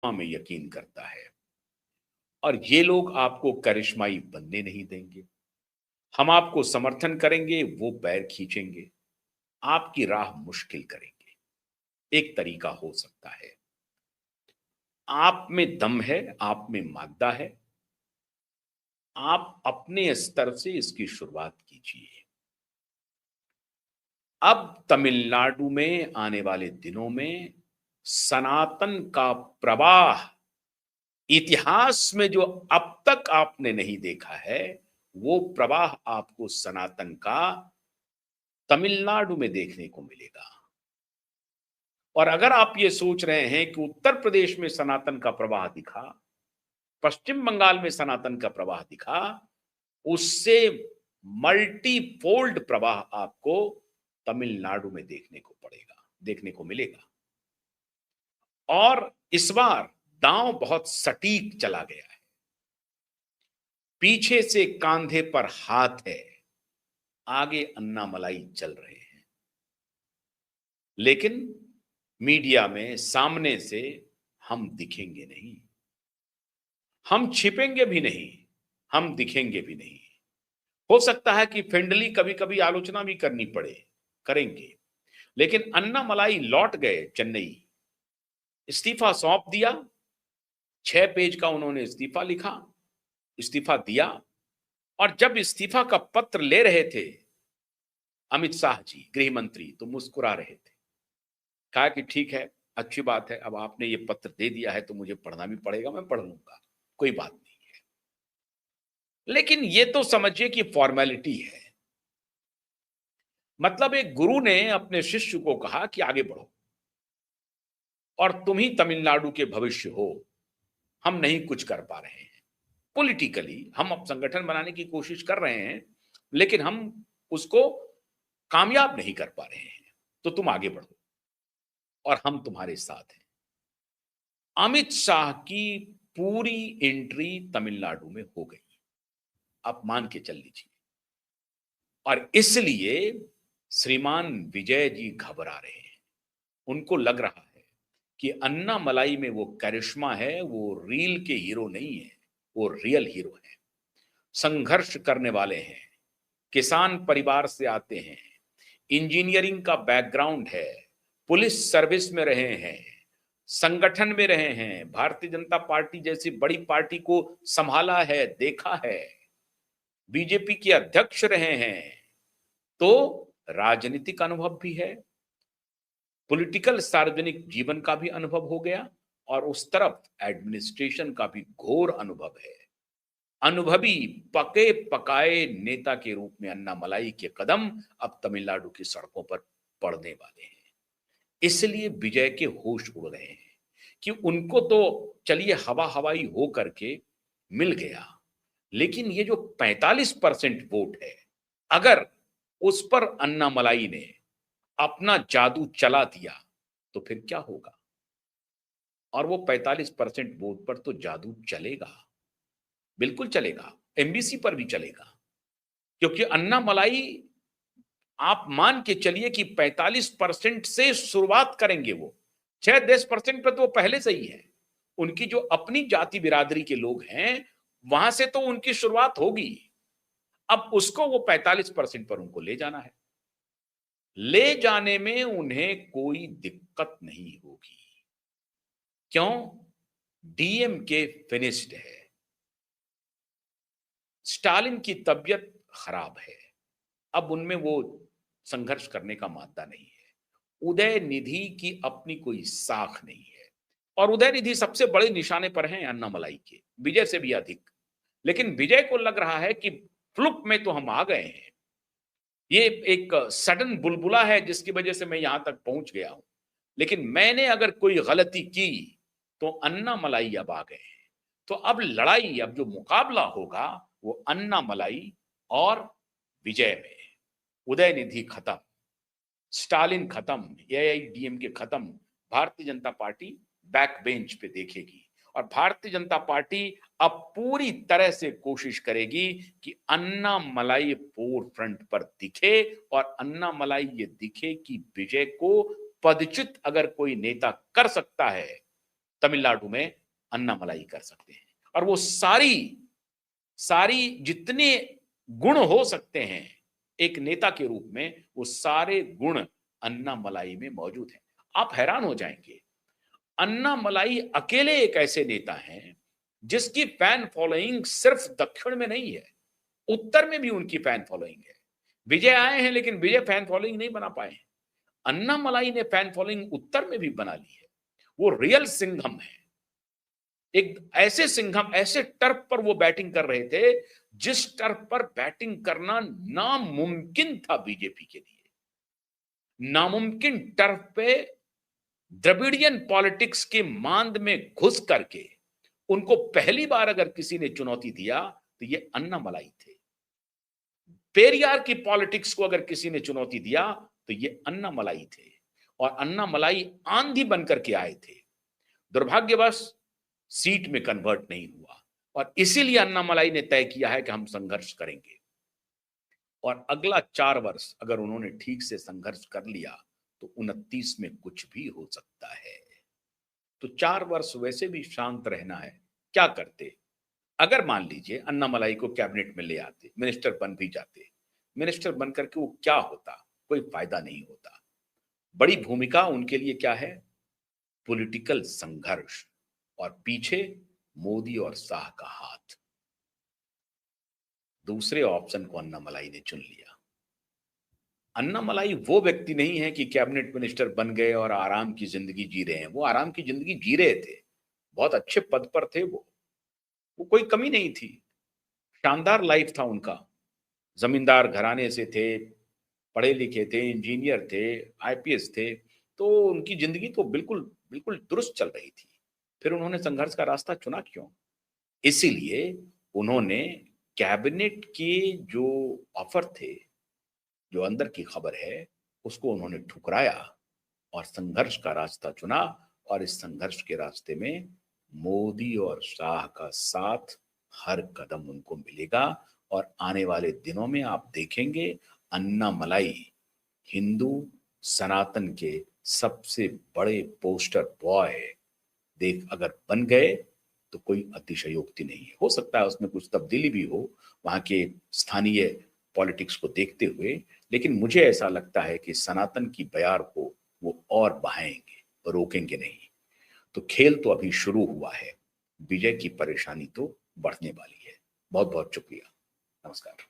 में यकीन करता है और ये लोग आपको करिश्माई बनने नहीं देंगे। हम आपको समर्थन करेंगे, वो पैर खींचेंगे, आपकी राह मुश्किल करेंगे। एक तरीका हो सकता है, आप में दम है, आप में मादा है, आप अपने स्तर से इसकी शुरुआत कीजिए। अब तमिलनाडु में आने वाले दिनों में सनातन का प्रवाह इतिहास में जो अब तक आपने नहीं देखा है, वो प्रवाह आपको सनातन का तमिलनाडु में देखने को मिलेगा। और अगर आप ये सोच रहे हैं कि उत्तर प्रदेश में सनातन का प्रवाह दिखा, पश्चिम बंगाल में सनातन का प्रवाह दिखा, उससे मल्टीफोल्ड प्रवाह आपको तमिलनाडु में देखने को मिलेगा। और इस बार दांव बहुत सटीक चला गया है। पीछे से कांधे पर हाथ है, आगे अन्नामलाई चल रहे हैं। लेकिन मीडिया में सामने से हम दिखेंगे नहीं, हम छिपेंगे भी नहीं, हम दिखेंगे भी नहीं। हो सकता है कि फेंडली कभी कभी आलोचना भी करनी पड़े, करेंगे। लेकिन अन्नामलाई लौट गए चेन्नई, इस्तीफा सौंप दिया। 6 पेज का उन्होंने इस्तीफा लिखा, इस्तीफा दिया। और जब इस्तीफा का पत्र ले रहे थे अमित शाह जी, गृह मंत्री, तो मुस्कुरा रहे थे। कहा कि ठीक है, अच्छी बात है, अब आपने ये पत्र दे दिया है तो मुझे पढ़ना भी पड़ेगा, मैं पढ़ लूंगा, कोई बात नहीं है। लेकिन ये तो समझिए कि फॉर्मेलिटी है। मतलब एक गुरु ने अपने शिष्य को कहा कि आगे बढ़ो और तुम ही तमिलनाडु के भविष्य हो, हम नहीं कुछ कर पा रहे हैं पॉलिटिकली, हम अब संगठन बनाने की कोशिश कर रहे हैं लेकिन हम उसको कामयाब नहीं कर पा रहे हैं, तो तुम आगे बढ़ो और हम तुम्हारे साथ हैं। अमित शाह की पूरी एंट्री तमिलनाडु में हो गई, आप मान के चल लीजिए। और इसलिए श्रीमान विजय जी घबरा रहे हैं। उनको लग रहा है कि अन्नामलाई में वो करिश्मा है, वो रील के हीरो नहीं है, वो रियल हीरो है। संघर्ष करने वाले हैं, किसान परिवार से आते हैं, इंजीनियरिंग का बैकग्राउंड है, पुलिस सर्विस में रहे हैं, संगठन में रहे हैं, भारतीय जनता पार्टी जैसी बड़ी पार्टी को संभाला है, देखा है, बीजेपी के अध्यक्ष रहे हैं, तो राजनीतिक अनुभव भी है, पॉलिटिकल सार्वजनिक जीवन का भी अनुभव हो गया और उस तरफ एडमिनिस्ट्रेशन का भी घोर अनुभव है। अनुभवी पके पकाए नेता के रूप में अन्नामलाई के कदम अब तमिलनाडु की सड़कों पर पड़ने वाले हैं। इसलिए विजय के होश उड़ रहे हैं कि उनको तो चलिए हवा हवाई हो करके मिल गया, लेकिन ये जो 45% वोट है, अगर उस पर अन्नामलाई ने अपना जादू चला दिया तो फिर क्या होगा? और वो 45% वोट पर तो जादू चलेगा, बिल्कुल चलेगा, एमबीसी पर भी चलेगा। क्योंकि अन्नामलाई, आप मान के चलिए कि 45% से शुरुआत करेंगे वो। 6-10% पे तो वो पहले से ही है। उनकी जो अपनी जाति बिरादरी के लोग हैं, वहां से तो उनकी शुरुआत होगी। अब उसको वो 45% पर उनको ले जाना है। ले जाने में उन्हें कोई दिक्कत नहीं होगी। क्यों? डीएमके फिनिश्ड है। स्टालिन की तबीयत खराब है, अब उनमें वो संघर्ष करने का मादा नहीं है। उदय निधि की अपनी कोई साख नहीं है और उदय निधि सबसे बड़े निशाने पर हैं अन्नामलाई के, विजय से भी अधिक। लेकिन विजय को लग रहा है कि फ्लुक में तो हम आ गए हैं, ये एक सडन बुलबुला है जिसकी वजह से मैं यहां तक पहुंच गया हूं। लेकिन मैंने अगर कोई गलती की तो अन्नामलाई अब आ गए हैं। तो अब लड़ाई, अब जो मुकाबला होगा वो अन्नामलाई और विजय में। उदय निधि खत्म, स्टालिन खत्म, एआईडीएमके खत्म, Bharatiya Janata party back bench पे देखेगी। और भारतीय जनता पार्टी अब पूरी तरह से कोशिश करेगी कि अन्नामलाई फोर फ्रंट पर दिखे और अन्नामलाई ये दिखे कि विजय को पदच्युत अगर कोई नेता कर सकता है तमिलनाडु में अन्नामलाई कर सकते हैं। और वो सारी जितने गुण हो सकते हैं एक नेता के रूप में, वो सारे गुण अन्नामलाई में मौजूद हैं। आप हैरान हो जाएंगे, अन्नामलाई अकेले एक ऐसे नेता हैं जिसकी फैन फॉलोइंग सिर्फ दक्षिण में नहीं है, उत्तर में भी उनकी फैन फॉलोइंग है। विजय आए हैं लेकिन विजय फैन फॉलोइंग नहीं बना पाए हैं। अन्नामलाई ने फैन फॉलोइंग उत्तर में भी बना ली है। वो रियल सिंघम है, एक ऐसे सिंघम, ऐसे टर्फ पर वो बैटिंग कर रहे थे जिस टर्फ पर बैटिंग करना नामुमकिन था बीजेपी के लिए। नामुमकिन टर्फ पे द्रविडियन पॉलिटिक्स के मांद में घुस करके उनको पहली बार अगर किसी ने चुनौती दिया तो ये अन्नामलाई थे। पेरियार की पॉलिटिक्स को अगर किसी ने चुनौती दिया तो ये अन्नामलाई थे, और अन्नामलाई आंधी बनकर के आए थे। दुर्भाग्यवश सीट में कन्वर्ट नहीं हुआ, और इसीलिए अन्नामलाई ने तय किया है कि हम संघर्ष करेंगे, और अगला 4 वर्ष अगर उन्होंने ठीक से संघर्ष कर लिया तो 29 में कुछ भी हो सकता है। तो 4 वर्ष वैसे भी शांत रहना है, क्या करते? अगर मान लीजिए अन्नामलाई को कैबिनेट में ले आते, मिनिस्टर बन भी जाते, मिनिस्टर बनकर के वो क्या होता? कोई फायदा नहीं होता। बड़ी भूमिका उनके लिए क्या है? पॉलिटिकल संघर्ष, और पीछे मोदी और शाह का हाथ। दूसरे ऑप्शन को अन्नामलाई ने चुन लिया। अन्नामलाई वो व्यक्ति नहीं है कि कैबिनेट मिनिस्टर बन गए और आराम की जिंदगी जी रहे हैं। वो आराम की जिंदगी जी रहे थे, बहुत अच्छे पद पर थे वो कोई कमी नहीं थी, शानदार लाइफ था उनका। जमींदार घराने से थे, पढ़े लिखे थे, इंजीनियर थे, आईपीएस थे, तो उनकी जिंदगी तो बिल्कुल बिल्कुल दुरुस्त चल रही थी। फिर उन्होंने संघर्ष का रास्ता चुना क्यों? इसीलिए उन्होंने कैबिनेट के जो ऑफर थे, जो अंदर की खबर है, उसको उन्होंने ठुकराया और संघर्ष का रास्ता चुना। और इस संघर्ष के रास्ते में मोदी और शाह का साथ हर कदम उनको मिलेगा। और आने वाले दिनों में आप देखेंगे अन्नामलाई हिंदू सनातन के सबसे बड़े पोस्टर बॉय देख अगर बन गए तो कोई अतिशयोक्ति नहीं है। हो सकता है उसमें कुछ तब्दीली भी हो वहां के स्थानीय पॉलिटिक्स को देखते हुए, लेकिन मुझे ऐसा लगता है कि सनातन की बयार को वो और बहाएंगे, रोकेंगे नहीं। तो खेल तो अभी शुरू हुआ है, विजय की परेशानी तो बढ़ने वाली है। बहुत बहुत शुक्रिया, नमस्कार।